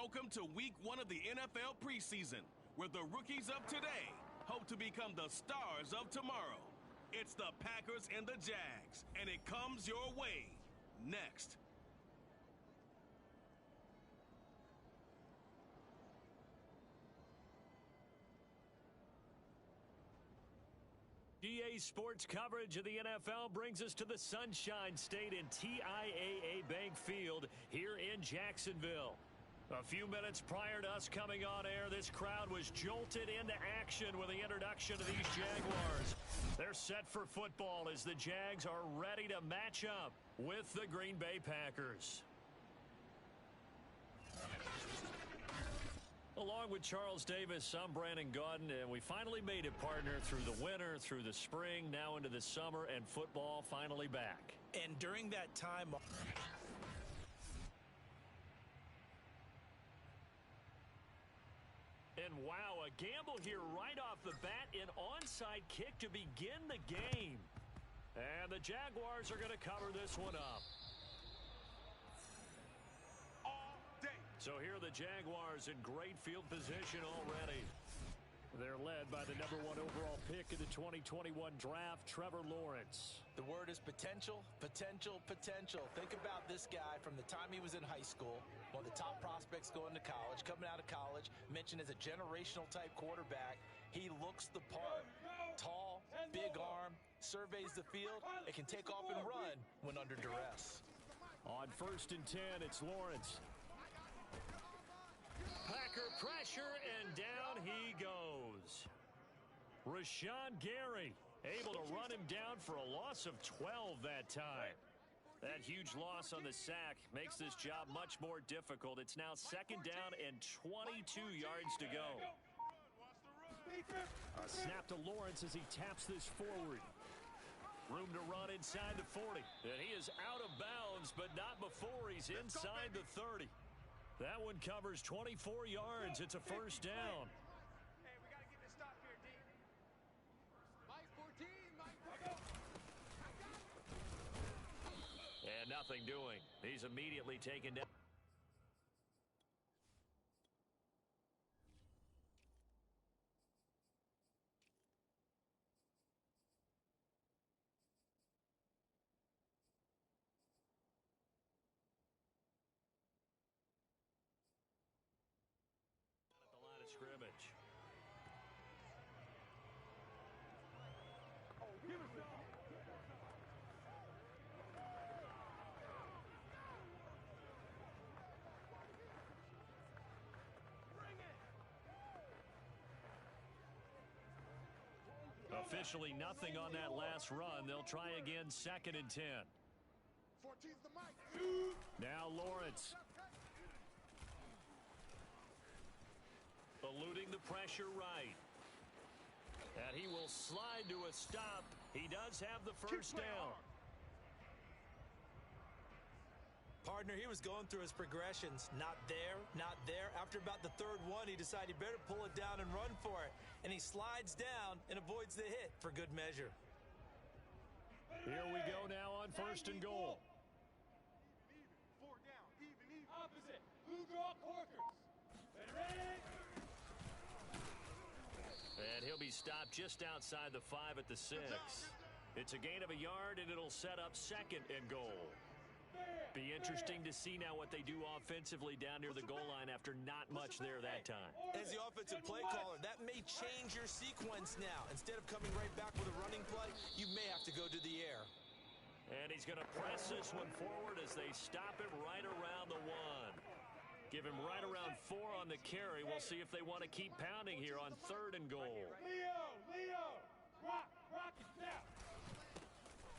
Welcome to week 1 of the NFL preseason, where the rookies of today hope to become the stars of tomorrow. It's the Packers and the Jags, and it comes your way next. GA Sports coverage of the NFL brings us to the Sunshine State in TIAA Bank Field here in Jacksonville. A few minutes prior to us coming on air, this crowd was jolted into action with the introduction of these Jaguars. They're set for football as the Jags are ready to match up with the Green Bay Packers. Along with Charles Davis, I'm Brandon Gaudin, and we finally made it, partner, through the winter, through the spring, now into the summer, and football finally back. And during that time... And wow, a gamble here right off the bat, an onside kick to begin the game. And the Jaguars are going to cover this one up. So here are the Jaguars in great field position already. They're led by the #1 overall pick in the 2021 draft, Trevor Lawrence. The word is potential, potential, potential. Think about this guy from the time he was in high school, one of the top prospects going to college, coming out of college, mentioned as a generational type quarterback. He looks the part. Tall, big arm, surveys the field, and can take off and run when under duress. On 1st and 10, it's Lawrence. Packer pressure, and down he goes. Rashawn Gary able to run him down for a loss of 12 that time. That huge loss on the sack makes this job much more difficult. It's now 2nd down and 22 yards to go. A snap to Lawrence as he taps this forward. Room to run inside the 40. And he is out of bounds, but not before he's inside the 30. That one covers 24 yards. It's a 1st down. Hey, we got to get this stop here, D. Mike 14, Mike 14. And nothing doing. He's immediately taken down. Scrimmage. Officially nothing on that last run. They'll try again, 2nd and 10. Now Lawrence. Eluding the pressure right. And he will slide to a stop. He does have the 1st down. Partner, he was going through his progressions. Not there, not there. After about the 3rd one, he decided he better pull it down and run for it. And he slides down and avoids the hit for good measure. Here we go now on 1st and goal. Even, 4 down, even. Opposite. Blue draw corkers. Ready? And he'll be stopped just outside the 5 at the 6. It's a gain of a yard, and it'll set up 2nd and goal. Be interesting to see now what they do offensively down near the goal line after not much there that time. As the offensive play caller, that may change your sequence now. Instead of coming right back with a running play, you may have to go to the air. And he's going to press this one forward as they stop him right around the 1. Give him right around 4 on the carry. We'll see if they want to keep pounding here on 3rd and goal. Leo, rock it down.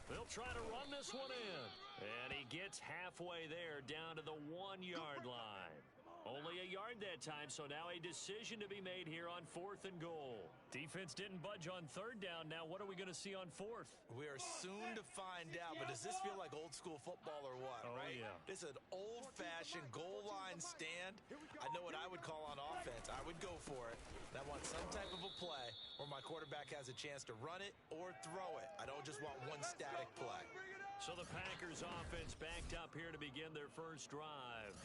They'll try to run this one in. And he gets halfway there down to the 1-yard line. Only a yard that time, so now a decision to be made here on 4th and goal. Defense didn't budge on 3rd down. Now what are we going to see on 4th? We are soon to find out, but does this feel like old school football or what, right? Yeah. This is an old-fashioned goal line stand. I know what I would call on offense. I would go for it. And I want some type of a play where my quarterback has a chance to run it or throw it. I don't just want one static play. So the Packers offense backed up here to begin their first drive.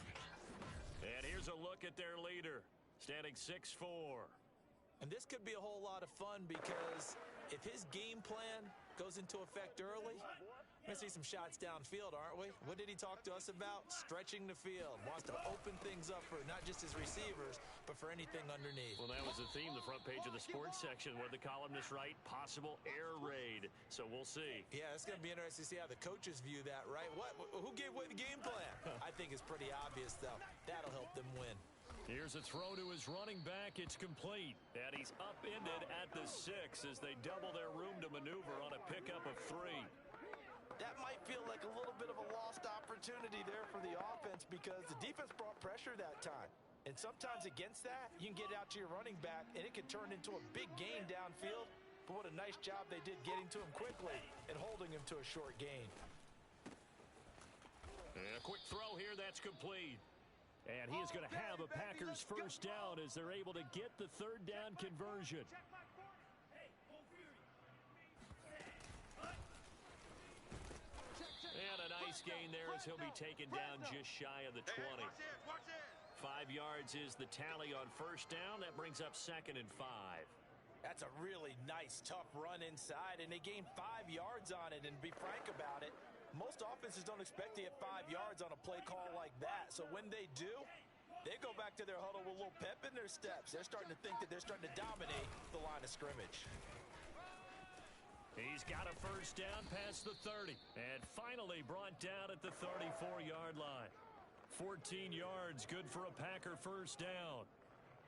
And here's a look at their leader, standing 6'4". And this could be a whole lot of fun because if his game plan goes into effect early, we're going to see some shots downfield, aren't we? What did he talk to us about? Stretching the field. Wants to open things up for not just his receivers, but for anything underneath. Well, that was the theme, the front page of the sports section. What the columnist write? Possible air raid. So we'll see. Yeah, it's going to be interesting to see how the coaches view that, right? Who gave away the game plan? I think it's pretty obvious, though. That'll help them win. Here's a throw to his running back. It's complete. And he's upended at the 6 as they double their room to maneuver on a pickup of 3. That might feel like a little bit of a lost opportunity there for the offense because the defense brought pressure that time. And sometimes against that, you can get out to your running back, and it can turn into a big gain downfield. But what a nice job they did getting to him quickly and holding him to a short gain. And a quick throw here, that's complete. And he is going to have a Packers first down as they're able to get the third down conversion. And a nice gain there as he'll be taken down just shy of the 20. 5 yards is the tally on first down. That brings up 2nd and 5. That's a really nice, tough run inside, and they gained 5 yards on it. And to be frank about it, most offenses don't expect to get 5 yards on a play call like that. So when they do, they go back to their huddle with a little pep in their steps. They're starting to think that they're starting to dominate the line of scrimmage. He's got a first down past the 30. And finally brought down at the 34-yard line. 14 yards, good for a Packer first down.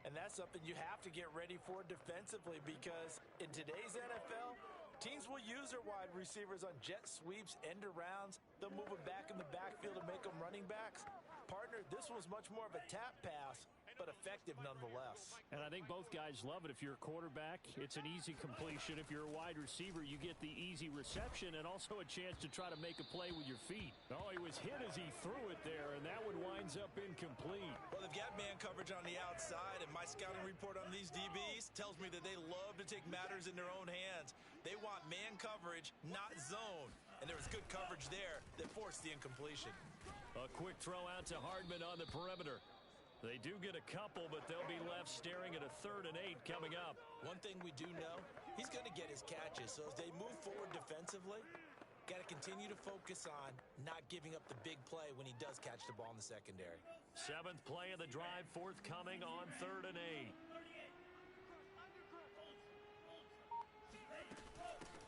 And that's something you have to get ready for defensively because in today's NFL, teams will use their wide receivers on jet sweeps, end arounds. They'll move them back in the backfield to make them running backs. Partner, this was much more of a tap pass, but effective nonetheless. And I think both guys love it. If you're a quarterback, it's an easy completion. If you're a wide receiver, you get the easy reception and also a chance to try to make a play with your feet. Oh, he was hit as he threw it there, and that one winds up incomplete. Well, they've got man coverage on the outside, and my scouting report on these DBs tells me that they love to take matters in their own hands. They want man coverage, not zone. And there was good coverage there that forced the incompletion. A quick throw out to Hardman on the perimeter. They do get a couple, but they'll be left staring at a 3rd and 8 coming up. One thing we do know, he's going to get his catches. So as they move forward defensively, got to continue to focus on not giving up the big play when he does catch the ball in the secondary. 7th play of the drive forthcoming on 3rd and 8.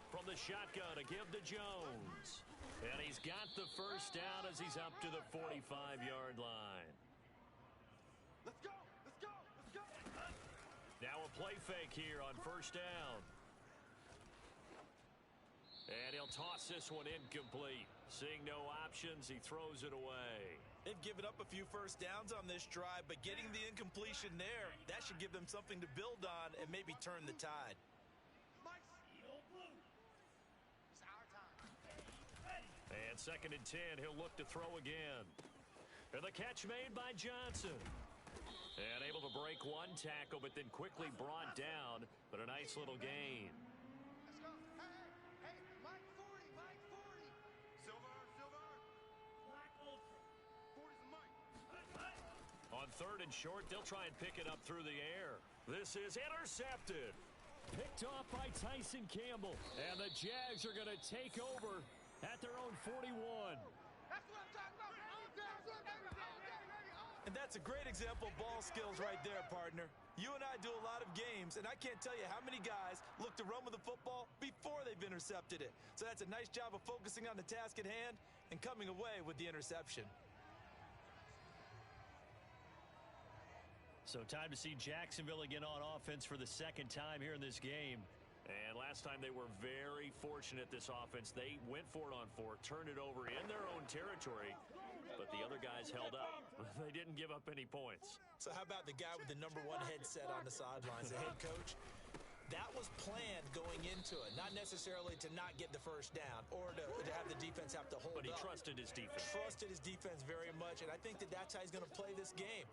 From the shotgun to give to Jones. And he's got the first down as he's up to the 45-yard line. Let's go! Let's go! Let's go! Now a play fake here on first down. And he'll toss this one incomplete. Seeing no options, he throws it away. They've given up a few first downs on this drive, but getting the incompletion there, that should give them something to build on and maybe turn the tide. And 2nd and 10, he'll look to throw again. And the catch made by Johnson. And able to break one tackle, but then quickly brought down. But a nice little gain. Let's go! Hey! Mike 40! Mike 40! Silver! Black Ultra! 40's the Mike! On 3rd and short, they'll try and pick it up through the air. This is intercepted. Picked off by Tyson Campbell. And the Jags are going to take over at their own 41. That's what I'm talking about! And that's a great example of ball skills right there, partner. You and I do a lot of games, and I can't tell you how many guys look to run with the football before they've intercepted it. So that's a nice job of focusing on the task at hand and coming away with the interception. So time to see Jacksonville again on offense for the 2nd time here in this game. And last time they were very fortunate, this offense. They went for it on 4, turned it over in their own territory, but the other guys held up. They didn't give up any points. So how about the guy with the #1 headset on the sidelines, the head coach? That was planned going into it, not necessarily to not get the first down or to have the defense have to hold up. But he trusted his defense. Trusted his defense very much, and I think that that's how he's going to play this game.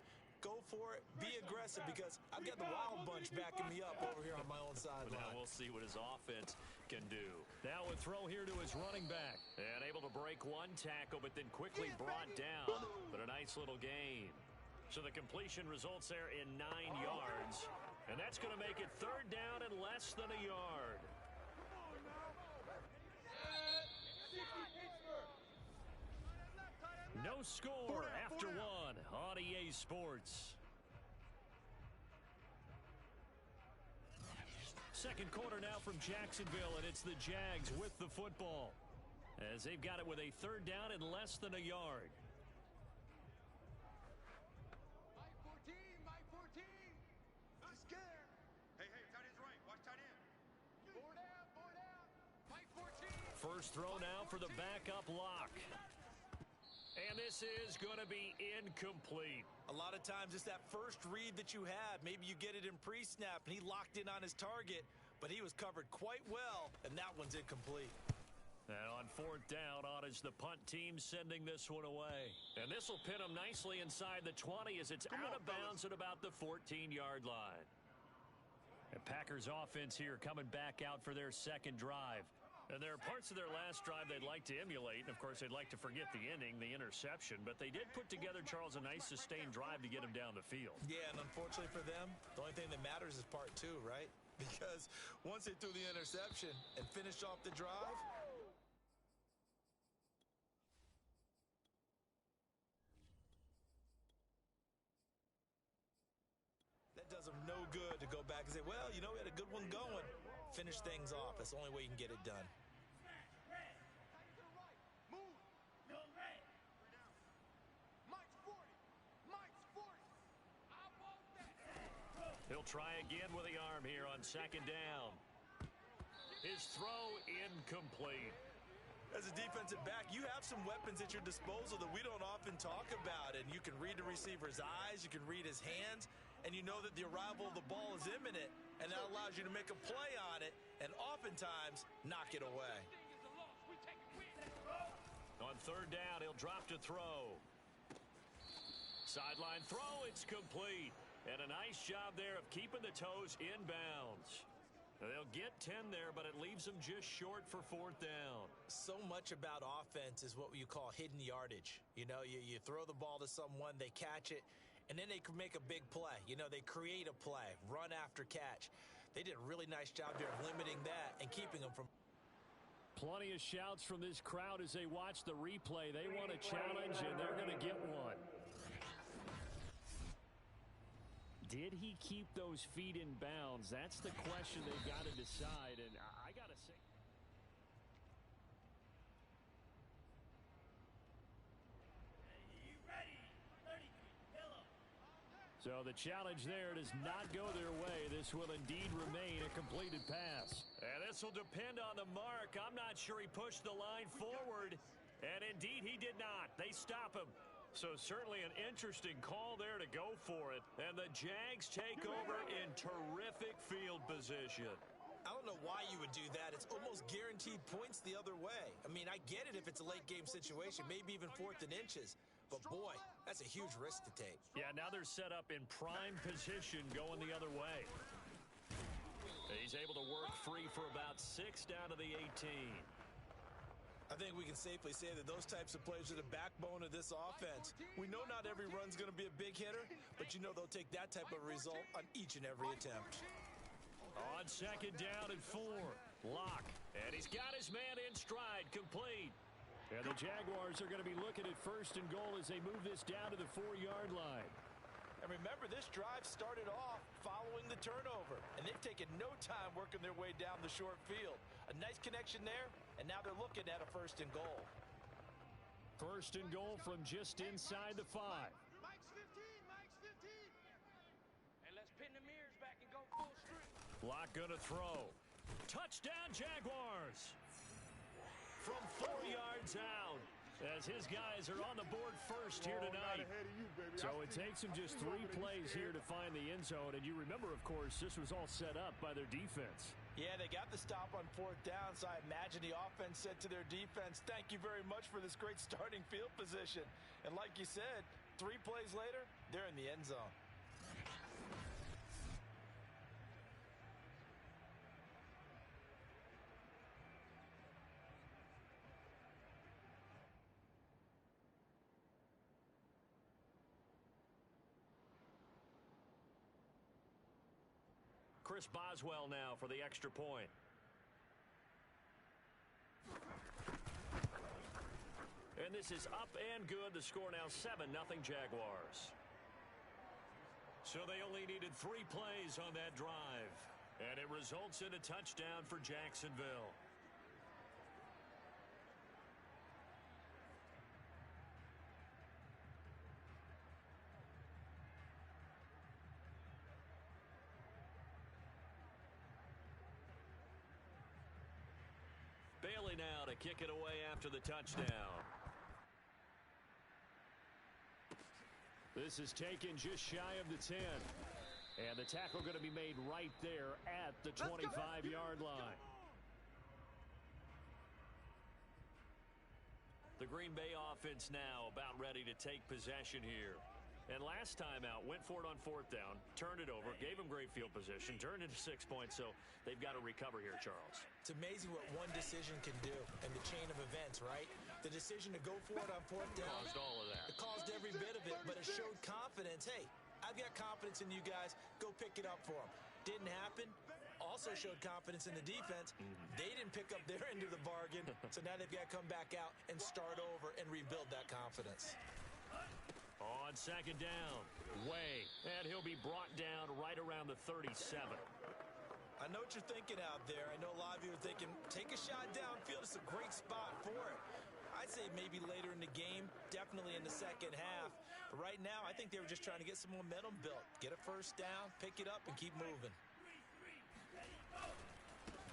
Go for it, be aggressive, because I've got the wild bunch backing me up over here on my own sideline. Now we'll see what his offense can do. Now a throw here to his running back. And able to break one tackle, but then quickly brought down. But a nice little gain. So the completion results there in 9 yards. And that's going to make it third down and less than a yard. No score after one on EA Sports. Second quarter now from Jacksonville, and it's the Jags with the football, as they've got it with a third down and less than a yard. Mike 14. Not scared. Hey, tight end's right. Watch tight end. Four down. Mike 14. First throw now for the backup lock. And this is going to be incomplete. A lot of times it's that first read that you have. Maybe you get it in pre-snap, and he locked in on his target, but he was covered quite well, and that one's incomplete. And on fourth down, is the punt team sending this one away. And this will pin them nicely inside the 20 as it's out of bounds at about the 14-yard line. The Packers offense here coming back out for their second drive. And there are parts of their last drive they'd like to emulate. And, of course, they'd like to forget the ending, the interception. But they did put together, Charles, a nice sustained drive to get them down the field. Yeah, and unfortunately for them, the only thing that matters is part two, right? Because once they threw the interception and finished off the drive, that does them no good to go back and say, well, you know, we had a good one going. Finish things off. That's the only way you can get it done. He'll try again with the arm here on second down. His throw incomplete. As a defensive back, you have some weapons at your disposal that we don't often talk about. And you can read the receiver's eyes, you can read his hands, and you know that the arrival of the ball is imminent, and that allows you to make a play on it and oftentimes knock it away. On third down, he'll drop to throw. Sideline throw, it's complete. And a nice job there of keeping the toes inbounds. They'll get 10 there, but it leaves them just short for fourth down. So much about offense is what you call hidden yardage. You know, you throw the ball to someone, they catch it, and then they can make a big play. You know, they create a play, run after catch. They did a really nice job there of limiting that and keeping them from. Plenty of shouts from this crowd as they watch the replay. They want a challenge, and they're going to get one. Did he keep those feet in bounds? That's the question they've got to decide, and I got to say. So the challenge there does not go their way. This will indeed remain a completed pass. And this will depend on the mark. I'm not sure he pushed the line forward. And indeed he did not. They stop him. So certainly an interesting call there to go for it. And the Jags take over in terrific field position. I don't know why you would do that. It's almost guaranteed points the other way. I mean, I get it if it's a late game situation, maybe even fourth and inches. But boy, that's a huge risk to take. Yeah, now they're set up in prime position going the other way. He's able to work free for about 6 down to the 18. I think we can safely say that those types of plays are the backbone of this offense. We know not every run's going to be a big hitter, but you know they'll take that type of result on each and every attempt. On second down and 4. Lock. And he's got his man in stride, complete. And the Jaguars are going to be looking at first and goal as they move this down to the 4-yard line. And remember, this drive started off following the turnover, and they've taken no time working their way down the short field. A nice connection there, and now they're looking at a first and goal. First and goal from just inside the 5. Mike's 15. Hey, let's pin the mirrors back and go full strip. Lock gonna throw. Touchdown, Jaguars! From 4 yards out, as his guys are on the board first here tonight. So it takes them just 3 plays here to find the end zone. And you remember, of course, this was all set up by their defense. Yeah, they got the stop on fourth down, so I imagine the offense said to their defense, thank you very much for this great starting field position. And like you said, 3 plays later, they're in the end zone. Chris Boswell now for the extra point. And this is up and good. The score now 7-0 Jaguars. So they only needed 3 plays on that drive. And it results in a touchdown for Jacksonville. Bailey now to kick it away after the touchdown. This is taken just shy of the 10. And the tackle going to be made right there at the 25-yard line. The Green Bay offense now about ready to take possession here. And last time out, went for it on 4th down, turned it over, gave him great field position, turned into 6 points, so they've got to recover here, Charles. It's amazing what one decision can do in the chain of events, right? The decision to go for it on 4th down. Caused all of that. It caused every bit of it, but it showed confidence. Hey, I've got confidence in you guys. Go pick it up for them. Didn't happen. Also showed confidence in the defense. They didn't pick up their end of the bargain, so now they've got to come back out and start over and rebuild that confidence. On 2nd down, Way, and he'll be brought down right around the 37. I know what you're thinking out there. I know a lot of you are thinking, take a shot downfield. It's a great spot for it. I'd say maybe later in the game, definitely in the second half. But right now, I think they were just trying to get some momentum built. Get a first down, pick it up, and keep moving.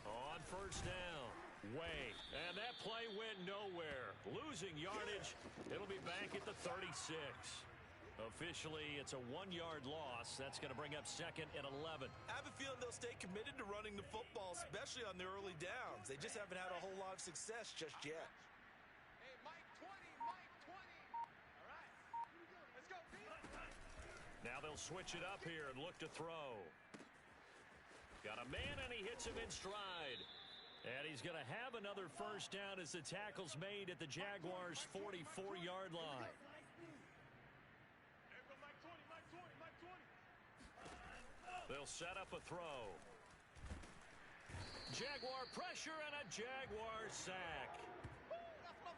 On 1st down, Way, and that play went nowhere. Losing yardage, it'll be back at the 36. Officially, it's a 1-yard loss. That's going to bring up 2nd and 11. I have a feeling they'll stay committed to running the football, especially on the early downs. They just haven't had a whole lot of success just yet. Hey, Mike 20, Mike 20. All right, let's go, Pete. Now they'll switch it up here and look to throw. Got a man, and he hits him in stride. And he's going to have another first down as the tackle's made at the Jaguars' 44-yard line. They'll set up a throw. Jaguar pressure and a Jaguar sack.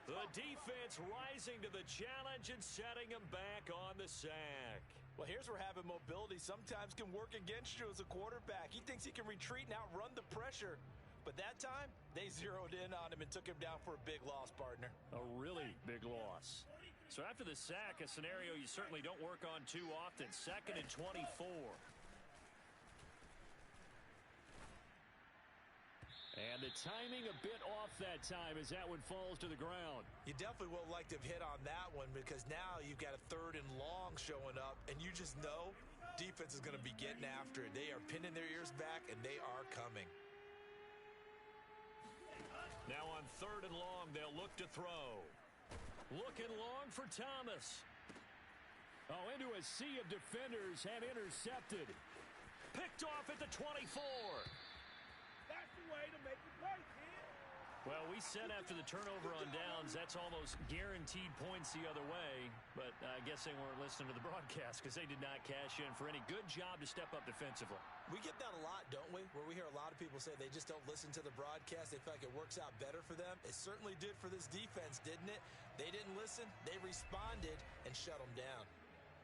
The defense rising to the challenge and setting him back on the sack. Well, here's where having mobility sometimes can work against you as a quarterback. He thinks he can retreat and outrun the pressure. But that time, they zeroed in on him and took him down for a big loss, partner. A really big loss. So after the sack, a scenario you certainly don't work on too often. 2nd and 24. And the timing a bit off that time as that one falls to the ground. You definitely would like to have hit on that one because now you've got a 3rd and long showing up, and you just know defense is going to be getting after it. They are pinning their ears back, and they are coming. Now on 3rd and long, they'll look to throw. Looking long for Thomas. Oh, into a sea of defenders and intercepted. Picked off at the 24. That's the way to make the play, kid. Well, we said after the turnover on downs, that's almost guaranteed points the other way. But I guess they weren't listening to the broadcast because they did not cash in for any good job to step up defensively. We get that a lot, don't we? Where we hear a lot of people say they just don't listen to the broadcast. They feel like it works out better for them. It certainly did for this defense, didn't it? They didn't listen. They responded and shut them down.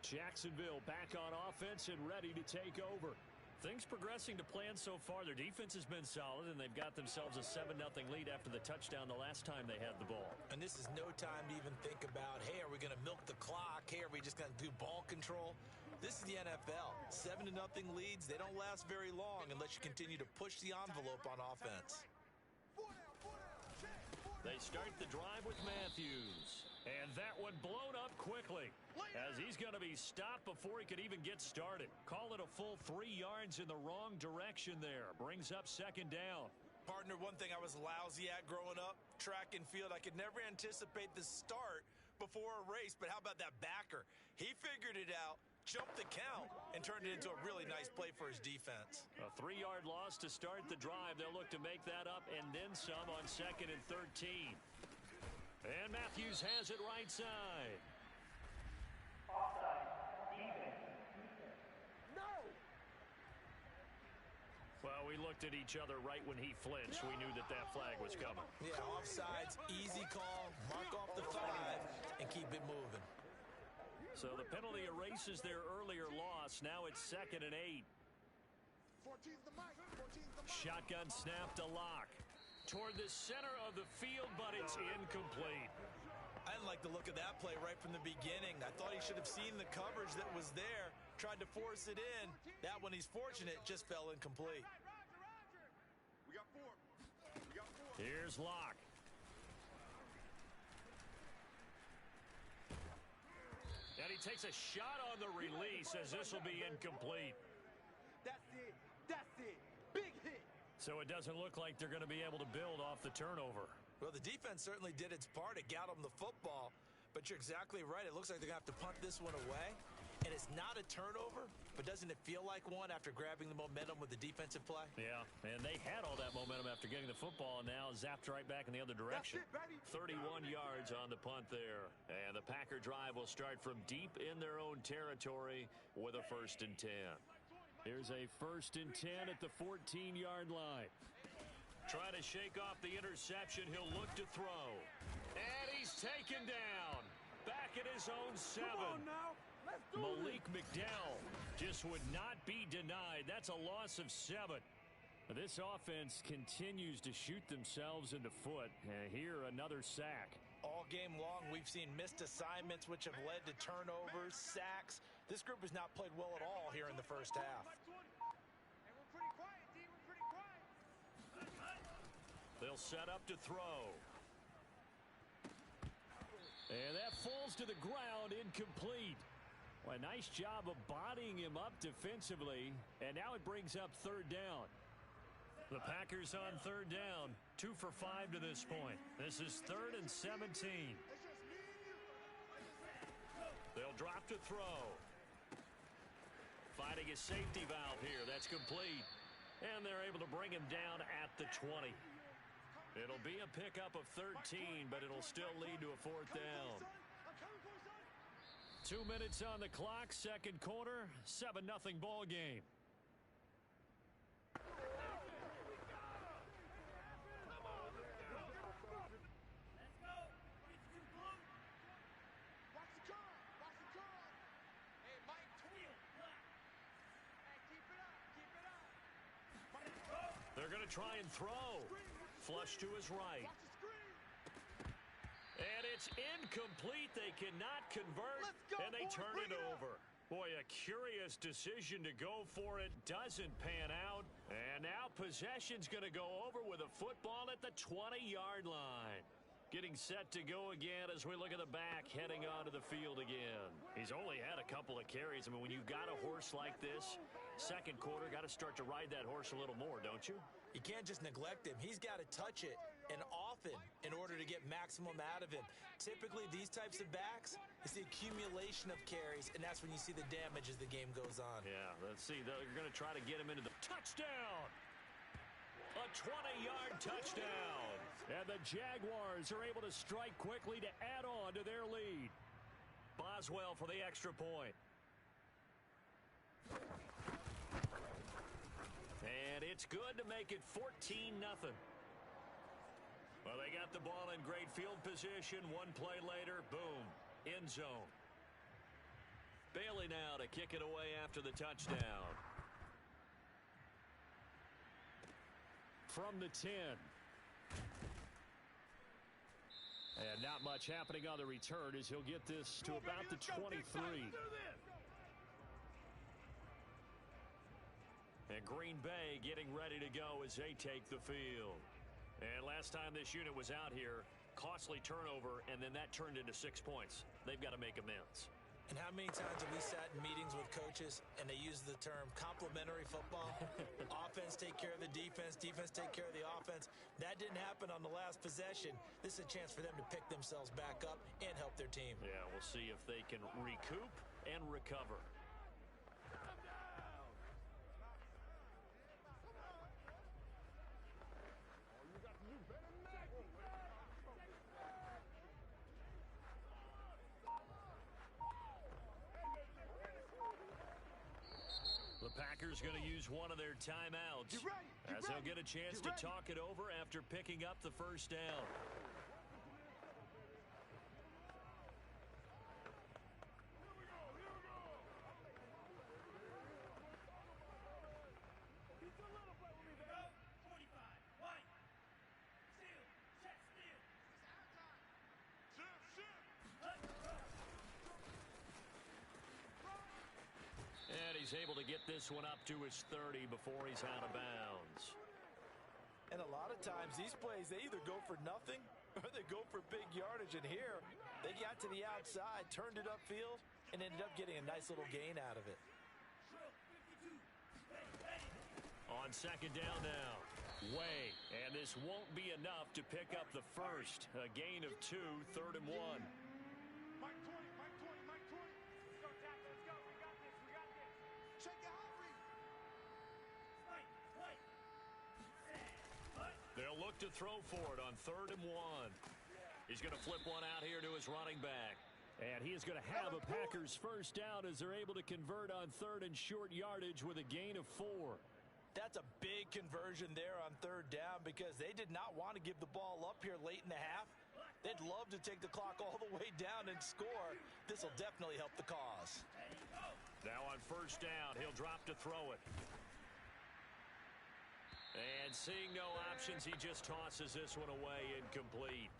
Jacksonville back on offense and ready to take over. Things progressing to plan so far. Their defense has been solid, and they've got themselves a 7-0 lead after the touchdown the last time they had the ball. And this is no time to even think about, hey, are we going to milk the clock? Hey, are we just going to do ball control? This is the NFL. 7-0 leads, they don't last very long unless you continue to push the envelope on offense. They start the drive with Matthews. And that one blown up quickly as he's going to be stopped before he could even get started. Call it a full 3 yards in the wrong direction there. Brings up 2nd down. Partner, one thing I was lousy at growing up, track and field, I could never anticipate the start before a race, but how about that backer? He figured it out, jumped the count, and turned it into a really nice play for his defense. A 3-yard loss to start the drive. They'll look to make that up and then some on 2nd and 13. And Matthews has it right side. No! we looked at each other right when he flinched. We knew that that flag was coming. Yeah, offsides, easy call, mark off the 5, and keep it moving. So the penalty erases their earlier loss. Now it's 2nd and 8. Shotgun snap to Lock. Toward the center of the field, but it's incomplete. I didn't like the look of that play right from the beginning. I thought he should have seen the coverage that was there, tried to force it in. That one, he's fortunate, just fell incomplete. We got 4. Here's Lock. And he takes a shot on the release as this will be incomplete. That's it. Big hit. So it doesn't look like they're going to be able to build off the turnover. Well, the defense certainly did its part. It got them the football. But you're exactly right. It looks like they're going to have to punt this one away. And it's not a turnover, but doesn't it feel like one after grabbing the momentum with the defensive play? Yeah, and they had all that momentum after getting the football, and now zapped right back in the other direction. 31 yards on the punt there. And the Packer drive will start from deep in their own territory with a 1st and 10. Here's a 1st and 10 at the 14-yard line. Trying to shake off the interception. He'll look to throw. And he's taken down. Back at his own 7. Come on now. Let's do Malik McDowell just would not be denied. That's a loss of 7. This offense continues to shoot themselves in the foot. Here, another sack. All game long, we've seen missed assignments, which have led to turnovers, sacks. This group has not played well at all here in the first half. And we're pretty quiet, D. We're pretty quiet. They'll set up to throw. And that falls to the ground, incomplete. Well, a nice job of bodying him up defensively. And now it brings up 3rd down. The Packers on 3rd down. 2 for 5 to this point. This is 3rd and 17. They'll drop to throw. Finding a safety valve here. That's complete. And they're able to bring him down at the 20. It'll be a pickup of 13, but it'll still lead to a 4th down. 2 minutes on the clock, 2nd quarter, 7-0 ball game. They're going to try and throw. Flush to his right. And it's incomplete. They cannot convert, and they turn it over. Boy, a curious decision to go for it. Doesn't pan out. And now possession's going to go over with a football at the 20-yard line. Getting set to go again as we look at the back, heading onto the field again. He's only had a couple of carries. I mean, when you've got a horse like this, 2nd quarter, got to start to ride that horse a little more, don't you? You can't just neglect him. He's got to touch it, and often, in order to get maximum out of him. Typically, these types of backs, it's the accumulation of carries, and that's when you see the damage as the game goes on. Yeah, let's see. They're going to try to get him into the touchdown. A 20-yard touchdown. And the Jaguars are able to strike quickly to add on to their lead. Boswell for the extra point. And it's good to make it 14-0. Well, they got the ball in great field position. One play later, boom, end zone. Bailey now to kick it away after the touchdown. From the 10. And not much happening on the return as he'll get this to about the 23. And Green Bay getting ready to go as they take the field. And last time this unit was out here, costly turnover, and then that turned into 6 points. They've got to make amends. And how many times have we sat in meetings with coaches and they use the term complementary football? Offense take care of the defense, defense take care of the offense. That didn't happen on the last possession. This is a chance for them to pick themselves back up and help their team. Yeah, we'll see if they can recoup and recover. The Packers going to use one of their timeouts as they'll get a chance to talk it over after picking up the first down. And he's able to get this one up to his 30 before he's out of bounds. And a lot of times these plays, they either go for nothing or they go for big yardage. And here, they got to the outside, turned it upfield, and ended up getting a nice little gain out of it. On second down now, Way. And this won't be enough to pick up the first. A gain of 2, 3rd and 1. Mike 20, Mike 20, Mike 20. Let's go, Jack. Let's go. We got this. We got this. Shake it, Humphrey. They'll look to throw for it on 3rd and 1. He's going to flip one out here to his running back. And he is going to have a Packers first down as they're able to convert on 3rd and short yardage with a gain of 4. That's a big conversion there on 3rd down because they did not want to give the ball up here late in the half. They'd love to take the clock all the way down and score. This will definitely help the cause. Now on first down, he'll drop to throw it. And seeing no options, he just tosses this one away incomplete.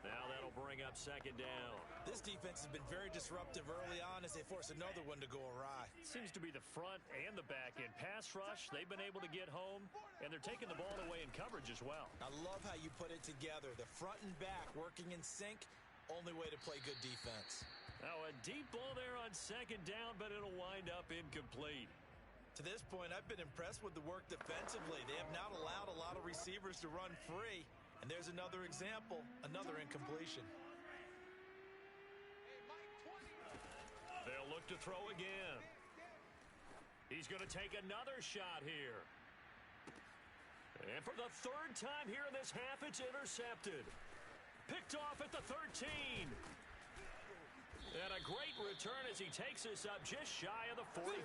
Now that'll bring up second down. This defense has been very disruptive early on as they force another one to go awry. Seems to be the front and the back end. Pass rush, they've been able to get home, and they're taking the ball away in coverage as well. I love how you put it together. The front and back working in sync, only way to play good defense. Now a deep ball there on second down, but it'll wind up incomplete. To this point, I've been impressed with the work defensively. They have not allowed a lot of receivers to run free. And there's another example, another incompletion. They'll look to throw again. He's going to take another shot here. And for the 3rd time here in this half, it's intercepted. Picked off at the 13. And a great return as he takes this up just shy of the 45.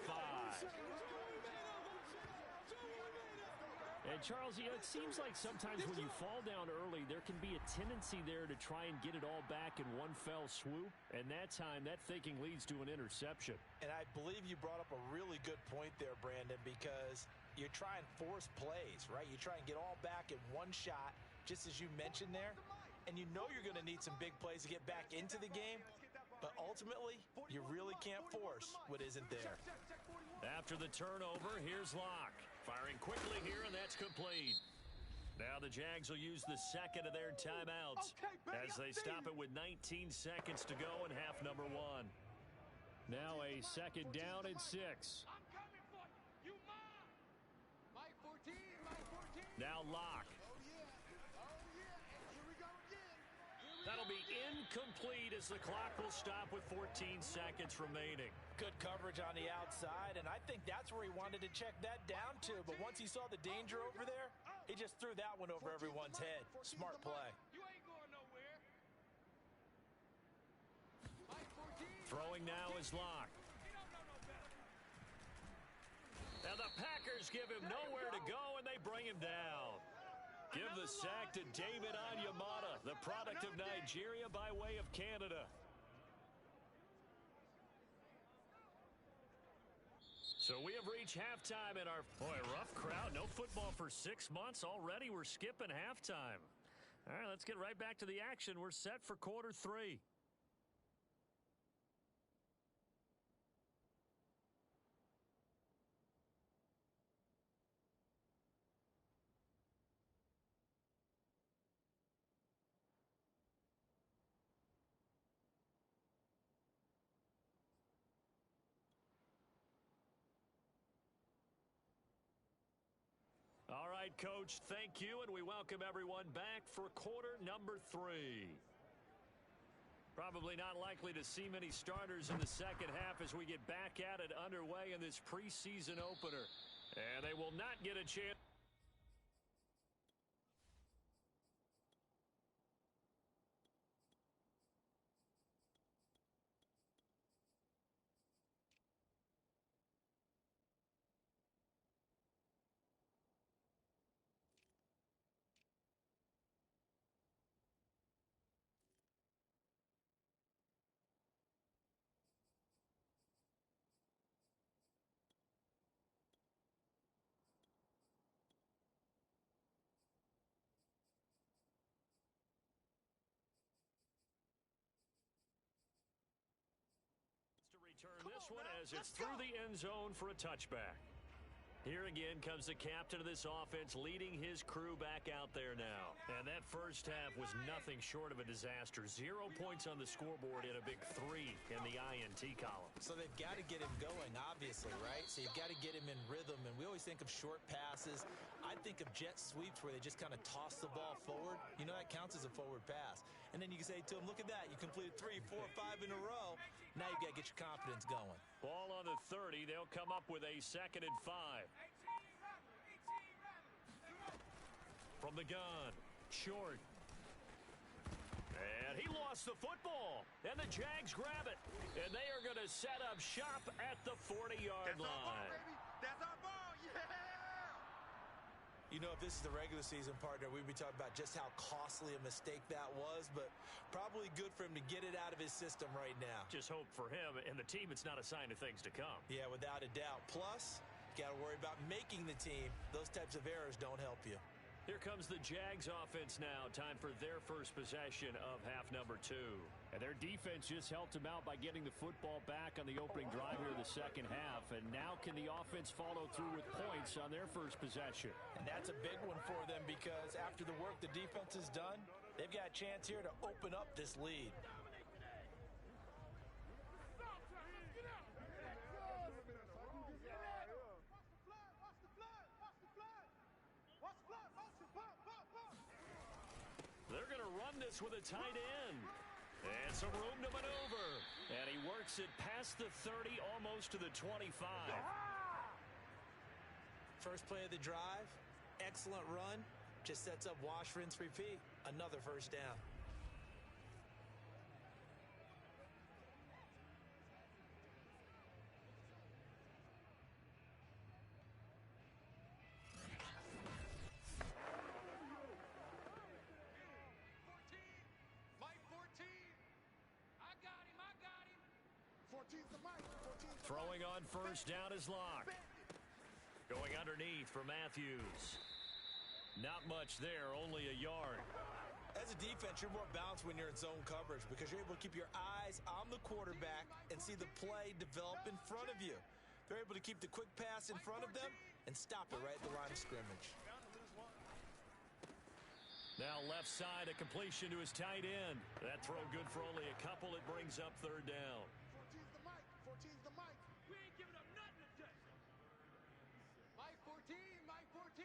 And Charles, you know, it seems like sometimes when you fall down early, there can be a tendency there to try and get it all back in one fell swoop. And that time, that thinking leads to an interception. And I believe you brought up a really good point there, Brandon, because you try and force plays, right? You try and get all back in one shot, just as you mentioned there. And you know you're going to need some big plays to get back into the game. But ultimately, you really can't force what isn't there. After the turnover, here's Locke. Firing quickly here, and that's complete. Now the Jags will use the second of their timeouts as they stop it with 19 seconds to go in half number 1. Now a second down and 6. I'm coming for you. You mom. Mike 14, Mike 14. Now Locke. Oh, yeah. Oh, yeah. And here we go again. That'll be incomplete as the clock will stop with 14 seconds remaining. Good coverage on the outside, and I think that's where he wanted to check that down to. But once he saw the danger over there, he just threw that one over everyone's head. Smart play. You ain't going nowhere. Mike 14. Throwing now is Locke. He don't know no better. Now the Packers give him nowhere to go, and they bring him down. Give the sack to David Onyemata, the product of Nigeria by way of Canada. So we have reached halftime in our, rough crowd. No football for 6 months. Already we're skipping halftime. All right, let's get right back to the action. We're set for quarter 3. All right, Coach, thank you, and we welcome everyone back for quarter number 3. Probably not likely to see many starters in the second half as we get back at it underway in this preseason opener. And they will not get a chance. this one as it's through the end zone for a touchback. Here again comes the captain of this offense leading his crew back out there now. And that first half was nothing short of a disaster. 0 points on the scoreboard and a big 3 in the INT column. So they've got to get him going, obviously, right? So you've got to get him in rhythm. And we always think of short passes. I think of jet sweeps where they just kind of toss the ball forward. You know, that counts as a forward pass. And then you can say to him, look at that. You completed 3, 4, 5 in a row. Now you've got to get your confidence going. Ball on the 30. They'll come up with a 2nd and 5. From the gun, short. And he lost the football. And the Jags grab it. And they are going to set up shop at the 40-yard line. That's our ball, baby. That's our ball. Yeah! You know, if this is the regular season, partner, we'd be talking about just how costly a mistake that was, but probably good for him to get it out of his system right now. Just hope for him and the team it's not a sign of things to come. Yeah, without a doubt. Plus, got to worry about making the team. Those types of errors don't help you. Here comes the Jags offense now. Time for their first possession of half number 2. And their defense just helped them out by getting the football back on the opening drive here in the second half. And now can the offense follow through with points on their first possession? And that's a big one for them because after the work the defense has done, they've got a chance here to open up this lead. They're going to run this with a tight end. And some room to maneuver. And he works it past the 30, almost to the 25. First play of the drive, excellent run. Just sets up wash, rinse, repeat. Another first down. Throwing on first down is Locke. Going underneath for Matthews. Not much there, only a yard. As a defense, you're more balanced when you're in zone coverage because you're able to keep your eyes on the quarterback and see the play develop in front of you. They're able to keep the quick pass in front of them and stop it right at the line of scrimmage. Now left side, a completion to his tight end. That throw good for only a couple. It brings up third down. 14's the mic. 14's the mic. We ain't giving up nothing to touch. Mike 14. Mike 14.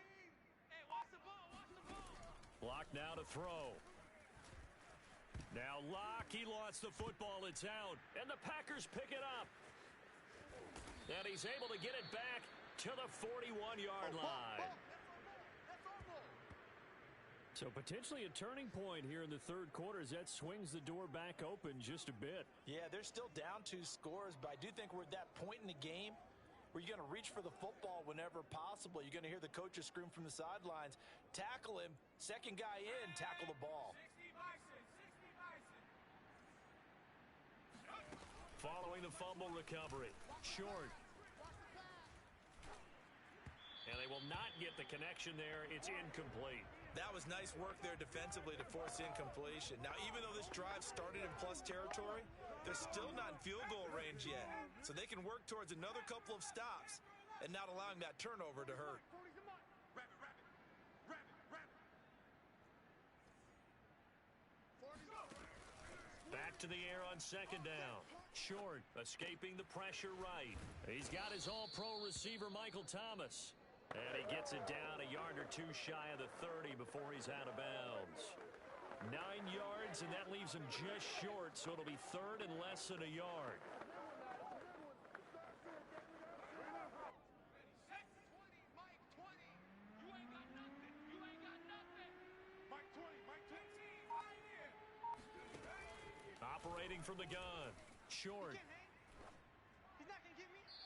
Hey, watch the ball. Watch the ball. Locke now to throw. Now Locke, he lost the football. It's out. And the Packers pick it up. And he's able to get it back to the 41-yard line. So potentially a turning point here in the third quarter as that swings the door back open just a bit. Yeah, they're still down 2 scores, but I do think we're at that point in the game where you're going to reach for the football whenever possible. You're going to hear the coaches scream from the sidelines. Tackle him. Second guy in, tackle the ball. Following the fumble recovery. Short. And they will not get the connection there. It's incomplete. That was nice work there defensively to force incompletion. Now, even though this drive started in plus territory, they're still not in field goal range yet. So they can work towards another couple of stops and not allowing that turnover to hurt. Back to the air on second down. Short, escaping the pressure right. He's got his all-pro receiver, Michael Thomas. And he gets it down a yard or 2 shy of the 30 before he's out of bounds. 9 yards, and that leaves him just short, so it'll be third and less than a yard. Operating from the gun. Short.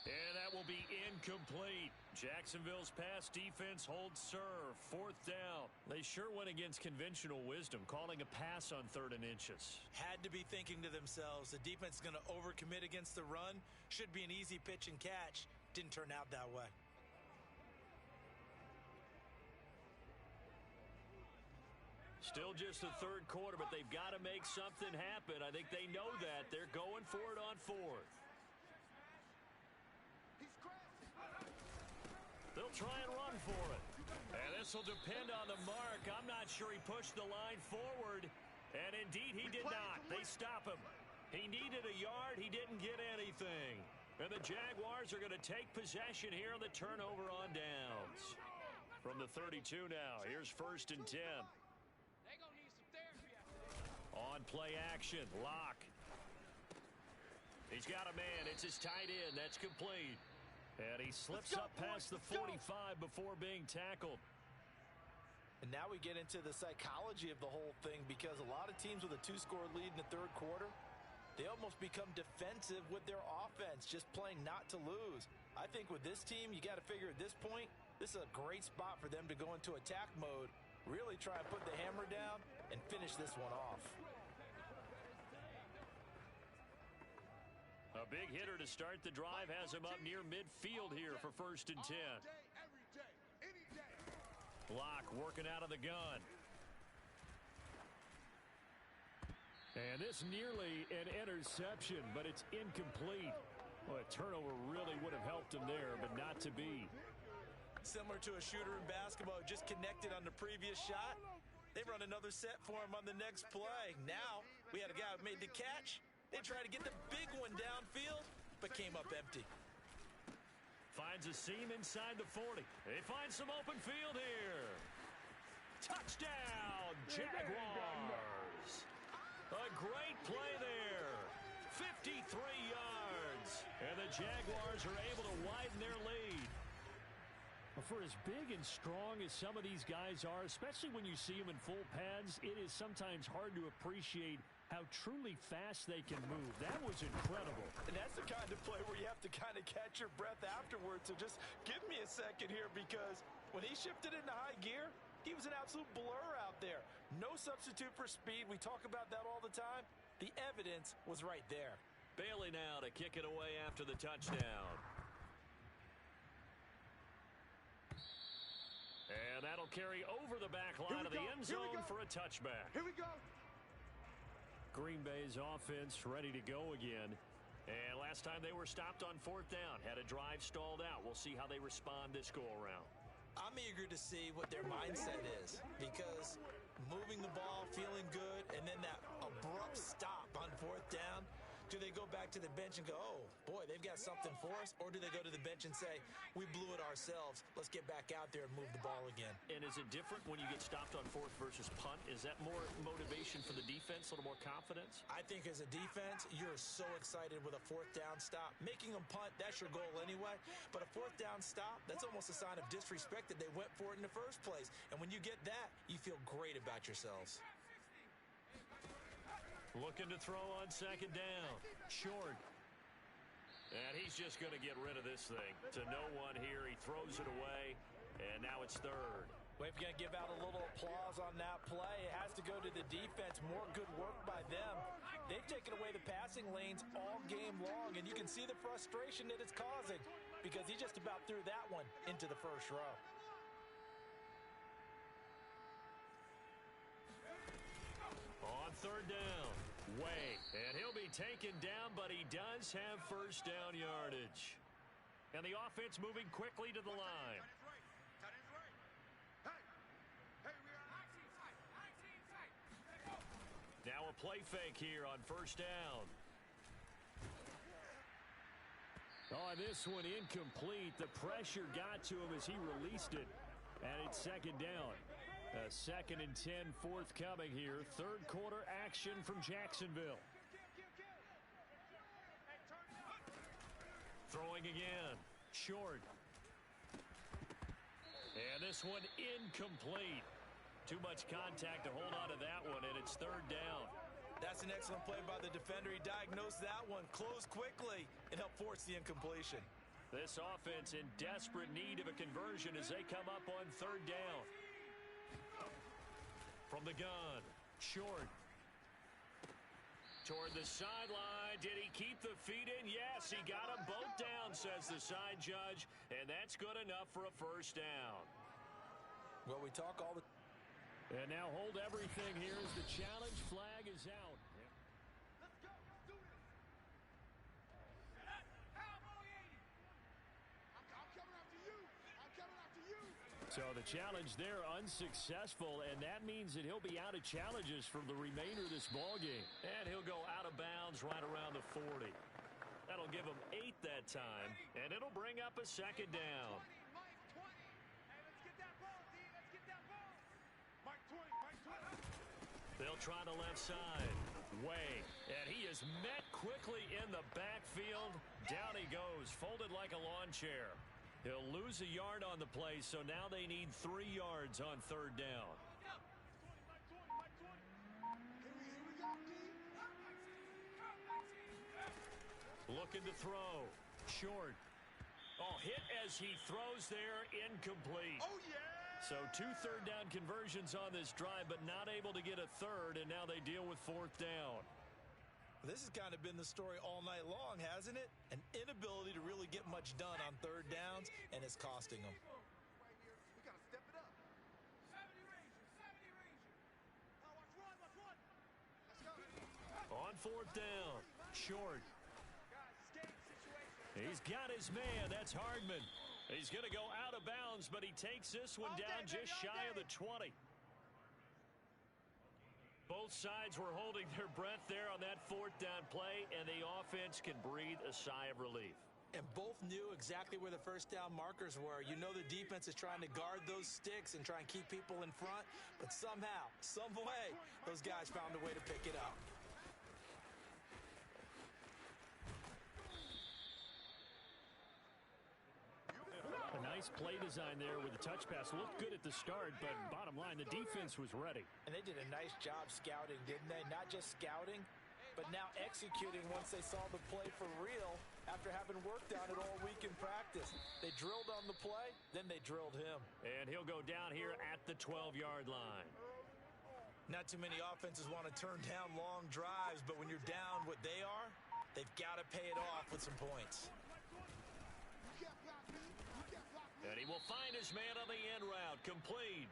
And that will be incomplete. Jacksonville's pass defense holds serve. Fourth down. They sure went against conventional wisdom, calling a pass on 3rd and inches. Had to be thinking to themselves, the defense is going to overcommit against the run. Should be an easy pitch and catch. Didn't turn out that way. Still just the third quarter, but they've got to make something happen. I think they know that. They're going for it on 4th. He'll try and run for it. And this will depend on the mark. I'm not sure he pushed the line forward. And indeed, he did not. They stop him. He needed a yard. He didn't get anything. And the Jaguars are going to take possession here on the turnover on downs. From the 32 now, here's 1st and 10. On play action, Locke. He's got a man. It's his tight end. That's complete. And he slips up past the 45 before being tackled. And now we get into the psychology of the whole thing, because a lot of teams with a 2-score lead in the third quarter, they almost become defensive with their offense, just playing not to lose. I think with this team, you got to figure at this point, this is a great spot for them to go into attack mode, really try and put the hammer down and finish this one off. A big hitter to start the drive has him up near midfield here for 1st and 10. Locke working out of the gun. And this nearly an interception, but it's incomplete. Well, a turnover really would have helped him there, but not to be. Similar to a shooter in basketball, just connected on the previous shot. They run another set for him on the next play. Now, we had a guy who made the catch. They tried to get the big one downfield, but came up empty. Finds a seam inside the 40. They find some open field here. Touchdown, Jaguars. A great play there. 53 yards. And the Jaguars are able to widen their lead. For as big and strong as some of these guys are, especially when you see them in full pads, it is sometimes hard to appreciate how truly fast they can move. That was incredible. And that's the kind of play where you have to kind of catch your breath afterwards. So just give me a second here, because when he shifted into high gear, he was an absolute blur out there. No substitute for speed. We talk about that all the time. The evidence was right there. Bailey now to kick it away after the touchdown. And that'll carry over the back line of the end zone for a touchback. Here we go. Green Bay's offense ready to go again. And last time they were stopped on 4th down, had a drive stalled out. We'll see how they respond this go-around. I'm eager to see what their mindset is, because moving the ball, feeling good, and then that abrupt stop on 4th down, do they go back to the bench and go, oh, boy, they've got something for us? Or do they go to the bench and say, we blew it ourselves, let's get back out there and move the ball again? And is it different when you get stopped on 4th versus punt? Is that more motivation for the defense, a little more confidence? I think as a defense, you're so excited with a 4th down stop. Making them punt, that's your goal anyway. But a 4th down stop, that's almost a sign of disrespect that they went for it in the first place. And when you get that, you feel great about yourselves. Looking to throw on 2nd down. Short. And he's just going to get rid of this thing. To no one here. He throws it away. And now it's 3rd. We're going to give out a little applause on that play. It has to go to the defense. More good work by them. They've taken away the passing lanes all game long. And you can see the frustration that it's causing, because he just about threw that one into the first row. On 3rd down. Way. And he'll be taken down, but he does have 1st down yardage. And the offense moving quickly to the line. Now a play fake here on 1st down. Oh, this one incomplete. The pressure got to him as he released it. And it's 2nd down. A 2nd and 10 forthcoming here. 3rd quarter action from Jacksonville. Throwing again. Short. And this one incomplete. Too much contact to hold on to that one, and it's 3rd down. That's an excellent play by the defender. He diagnosed that one, closed quickly, and helped force the incompletion. This offense in desperate need of a conversion as they come up on 3rd down. From the gun, short. Toward the sideline. Did he keep the feet in? Yes, he got them both down, says the side judge. And that's good enough for a 1st down. Well, we talk all the... And now hold everything here as the challenge flag is out. Let's go. Let's do this. Cowboy 80. I'm coming after you. I'm coming after the challenge there unsuccessful, and that means that he'll be out of challenges for the remainder of this ball game. And he'll go out of bounds right around the 40. That'll give him 8 that time, and it'll bring up a second down. Mike 20. Hey, let's get that ball, D. Let's get that ball. Mike 20. Mike 20. They'll try the left side. Way. And he is met quickly in the backfield. Down he goes, folded like a lawn chair. He'll lose a yard on the play, so now they need 3 yards on third down. Looking to throw. Short. Oh, hit as he throws there. Incomplete. Oh, yeah. So 2 third-down conversions on this drive, but not able to get a third, and now they deal with 4th down. This has kind of been the story all night long, hasn't it? An inability to really get much done on third downs, and it's costing them. We got to step it up. 70 Ranger. Watch one. Let's go. On 4th down. Short. Guys, escape situation. He's got his man. That's Hardman. He's going to go out of bounds, but he takes this one down just shy of the 20. Both sides were holding their breath there on that 4th down play, and the offense can breathe a sigh of relief. And both knew exactly where the first down markers were. You know the defense is trying to guard those sticks and try and keep people in front, but somehow, some way, those guys found a way to pick it up. A nice play design there with the touch pass. Looked good at the start, but bottom line, the defense was ready. And they did a nice job scouting, didn't they? Not just scouting, but now executing once they saw the play for real after having worked on it all week in practice. They drilled on the play, then they drilled him. And he'll go down here at the 12-yard line. Not too many offenses want to turn down long drives, but when you're down what they are, they've got to pay it off with some points. And he will find his man on the end route. Complete.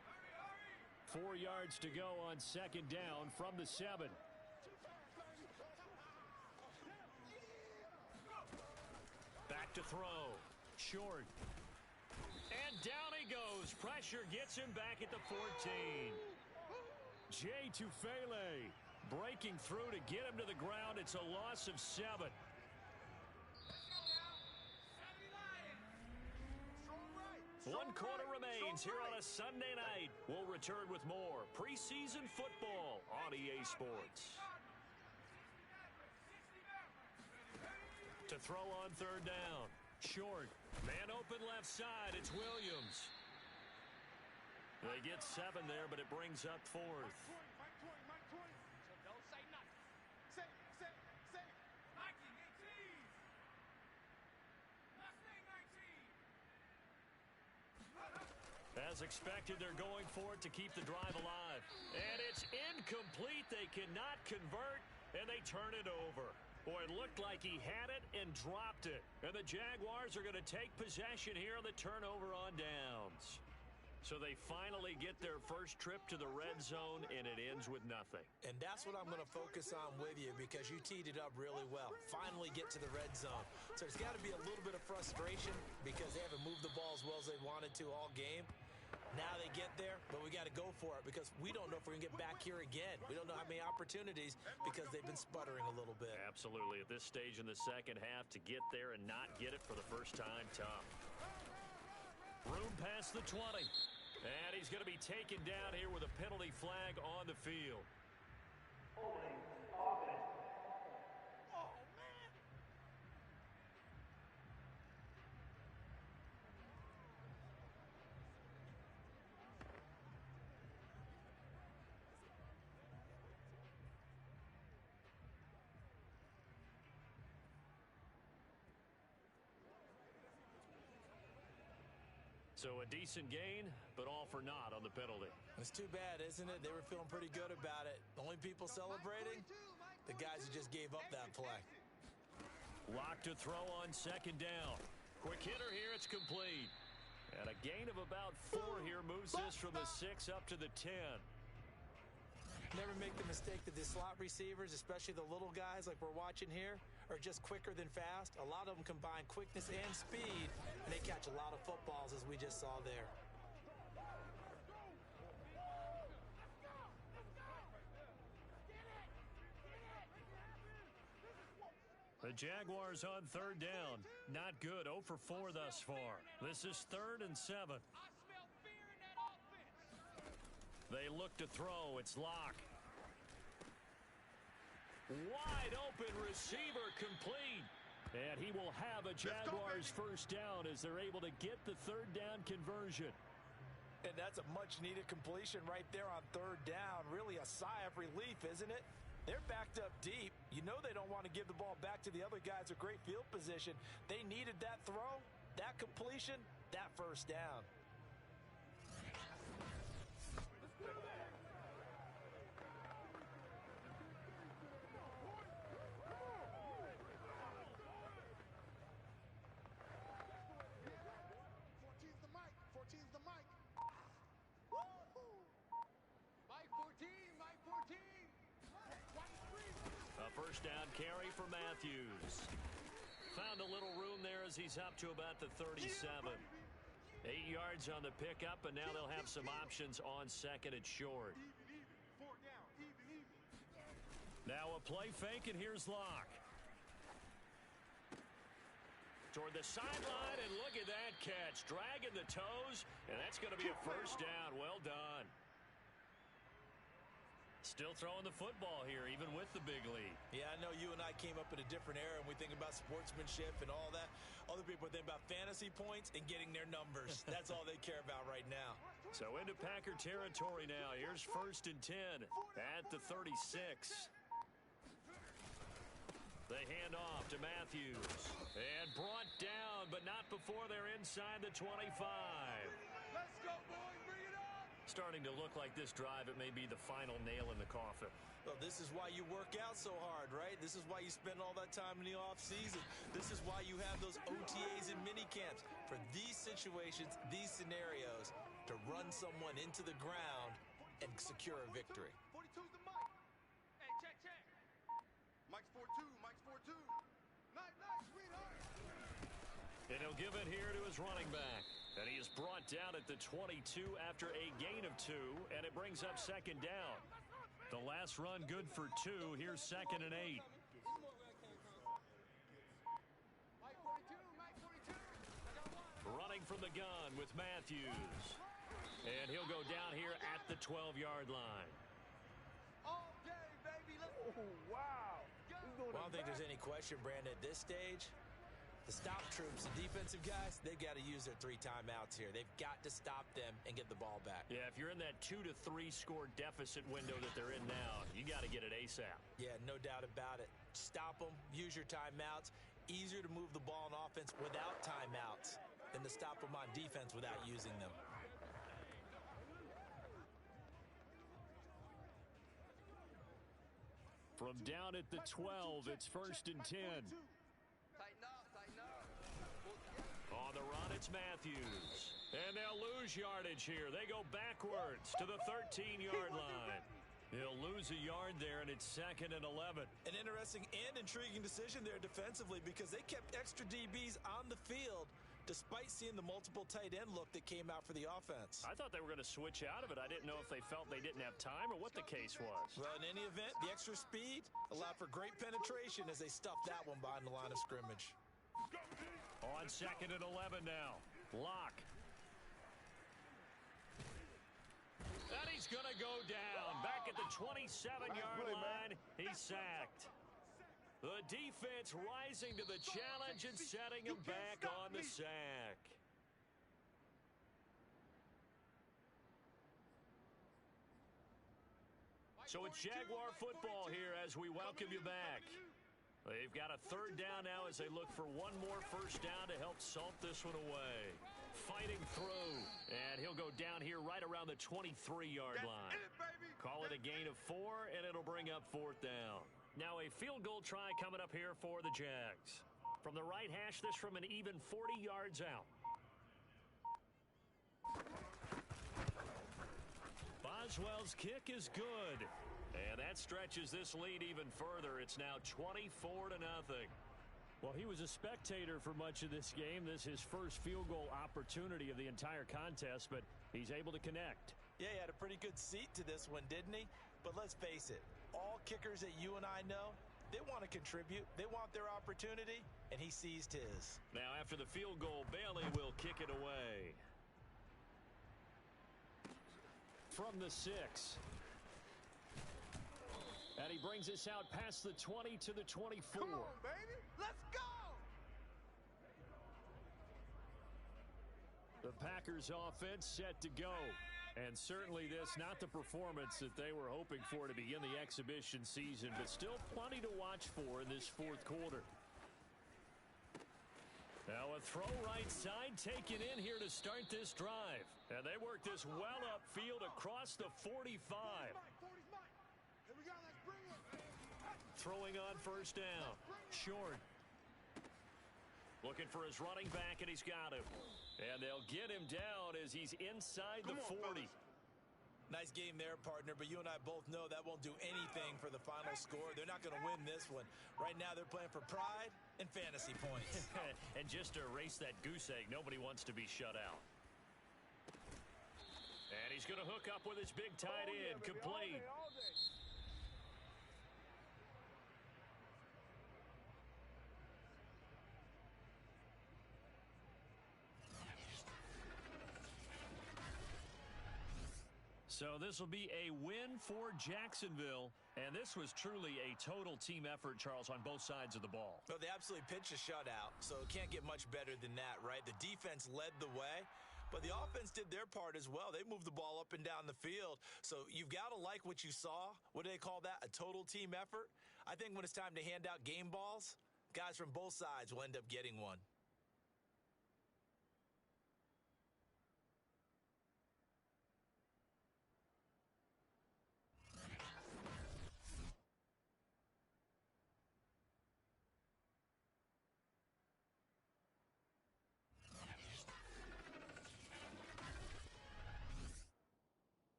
4 yards to go on 2nd down from the 7. Back to throw. Short. And down he goes. Pressure gets him back at the 14. Jay Tufele breaking through to get him to the ground. It's a loss of 7. 1 quarter remains here on a Sunday night. We'll return with more preseason football on EA Sports. To throw on 3rd down. Short. Man open left side. It's Williams. They get 7 there, but it brings up 4th. Mike 20. So don't say nothing. Say. Mikey 18. Last name 19. As expected, they're going for it to keep the drive alive. And it's incomplete. They cannot convert, and they turn it over. Boy, it looked like he had it and dropped it. And the Jaguars are going to take possession here on the turnover on downs. So they finally get their first trip to the red zone, and it ends with nothing. And that's what I'm going to focus on with you because you teed it up really well. Finally get to the red zone. So there's got to be a little bit of frustration because they haven't moved the ball as well as they wanted to all game. Now they get there, but we got to go for it because we don't know if we're going to get back here again. We don't know how many opportunities because they've been sputtering a little bit. Absolutely. At this stage in the second half, to get there and not get it for the first time, tough. Room past the 20. And he's going to be taken down here with a penalty flag on the field. So a decent gain, but all for naught on the penalty. It's too bad, isn't it? They were feeling pretty good about it. The only people celebrating, the guys who just gave up that play. Lock to throw on 2nd down. Quick hitter here, it's complete. And a gain of about 4 here moves this from the 6 up to the 10. Never make the mistake that the slot receivers, especially the little guys like we're watching here, are just quicker than fast. A lot of them combine quickness and speed, and they catch a lot of footballs as we just saw there. The Jaguars on third down. Not good. 0 for 4 thus far. This is 3rd and 7. I smell fear in that offense. They look to throw. It's Locke. Wide open receiver complete. And he will have a Jaguars first down as they're able to get the third down conversion. And that's a much-needed completion right there on third down. Really a sigh of relief, isn't it? They're backed up deep. You know they don't want to give the ball back to the other guys. A great field position. They needed that throw, that completion, that first down. First down carry for Matthews. Found a little room there as he's up to about the 37. 8 yards on the pickup, and now they'll have some options on second and short. Now a play fake, and here's Locke. Toward the sideline, and look at that catch. Dragging the toes, and that's going to be a first down. Well done. Still throwing the football here, even with the big lead. Yeah, I know you and I came up in a different era, and we think about sportsmanship and all that. Other people think about fantasy points and getting their numbers. That's all they care about right now. So into Packer territory now. Here's 1st and 10 at the 36. They hand off to Matthews. And brought down, but not before they're inside the 25. Let's go, boys. Bring it on. Starting to look like this drive, it may be the final nail in the coffin. Well, this is why you work out so hard, right? This is why you spend all that time in the offseason. This is why you have those OTAs and mini camps. For these situations, these scenarios, to run someone into the ground and secure a victory. 42's the mic. Hey, check. Mike's 4-2. Mike's 4-2. Nice, sweetheart. And he'll give it here to his running back. And he is brought down at the 22 after a gain of 2, and it brings up second down. The last run good for 2. Here's 2nd and 8. Mike 42, Mike 42. I got one. Running from the gun with Matthews. And he'll go down here at the 12-yard line. All day, baby. Oh, wow. Well, I don't think there's any question, Brandon, at this stage. The stop troops, the defensive guys, they've got to use their 3 timeouts here. They've got to stop them and get the ball back. Yeah, if you're in that 2 to 3 score deficit window that they're in now, you got to get it ASAP. Yeah, no doubt about it. Stop them, use your timeouts. Easier to move the ball on offense without timeouts than to stop them on defense without using them. From down at the 12, it's 1st and 10. Tighten up. On the run, it's Matthews. And they'll lose yardage here. They go backwards to the 13-yard line. He'll lose a yard there, and it's 2nd and 11. An interesting and intriguing decision there defensively because they kept extra DBs on the field despite seeing the multiple tight end look that came out for the offense. I thought they were going to switch out of it. I didn't know if they felt they didn't have time or what the case was. Well, in any event, the extra speed allowed for great penetration as they stuffed that one behind the line of scrimmage. On 2nd and 11 now. Locke. And he's going to go down. Back at the 27-yard line. He's sacked. The defense rising to the challenge and setting him back on the sack. So it's Jaguar football here as we welcome you back. They've got a 3rd down now as they look for one more first down to help salt this one away. Fighting through, and he'll go down here right around the 23-yard line. Call it a gain of 4, and it'll bring up 4th down. Now a field goal try coming up here for the Jags. From the right hash, this from an even 40 yards out. Boswell's kick is good. And that stretches this lead even further. It's now 24-0. Well, he was a spectator for much of this game. This is his first field goal opportunity of the entire contest, but he's able to connect. Yeah, he had a pretty good seat to this one, didn't he? But let's face it, all kickers that you and I know, They want to contribute. They want their opportunity, and he seized his. Now, after the field goal, Bailey will kick it away. From the 6. And he brings us out past the 20 to the 24. Come on, baby. Let's go. The Packers offense set to go. And certainly this not the performance that they were hoping for to begin the exhibition season, but still plenty to watch for in this fourth quarter. Now a throw right side taken in here to start this drive. And they work this well upfield across the 45. 40's mine. Here we go. Let's bring it. Throwing on first down. Short. Looking for his running back, and he's got him. And they'll get him down as he's inside the 40. Nice game there, partner, but you and I both know that won't do anything for the final score. They're not going to win this one. Right now, they're playing for pride and fantasy points. And just to erase that goose egg, nobody wants to be shut out. And he's going to hook up with his big tight end, complete. All day. So this will be a win for Jacksonville, and this was truly a total team effort, Charles, on both sides of the ball. Well, they absolutely pitched a shutout, so it can't get much better than that, right? The defense led the way, but the offense did their part as well. They moved the ball up and down the field, so you've got to like what you saw. What do they call that? A total team effort? I think when it's time to hand out game balls, guys from both sides will end up getting one.